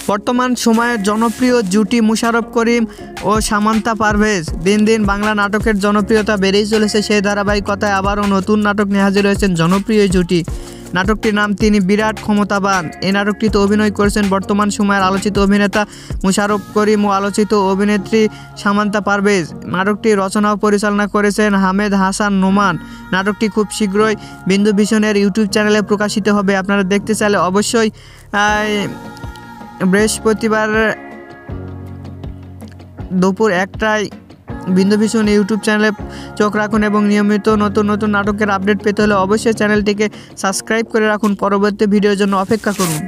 বর্তমান সময়ের জনপ্রিয় জুটি মুশারফ করিম ও সামান্তা পারভেজ। দিন দিন বাংলা নাটকের জনপ্রিয়তা বেড়েই চলেছে। সেই ধারাবাহিকতায় আবারও নতুন নাটক নিয়ে হাজির হয়েছেন জনপ্রিয় এই জুটি। নাটকটির নাম তিনি বিরাট ক্ষমতাবান। এই নাটকটিতে অভিনয় করেছেন বর্তমান সময়ের আলোচিত অভিনেতা মুশারফ করিম ও আলোচিত অভিনেত্রী সামান্তা পারভেজ। নাটকটি রচনা ও পরিচালনা করেছেন হামেদ হাসান নোমান। নাটকটি খুব শীঘ্রই বিন্দু ভিশনের ইউটিউব চ্যানেলে প্রকাশিত হবে। আপনারা দেখতে চাইলে অবশ্যই বৃহস্পতিবার দুপুর 1টায় বিন্দু ভিশন ইউটিউব চ্যানেলে চোখ রাখুন এবং নিয়মিত নতুন নতুন নাটকের আপডেট পেতে হলে অবশ্যই চ্যানেলটিকে সাবস্ক্রাইব করে রাখুন। পরবর্তী ভিডিওর জন্য অপেক্ষা করুন।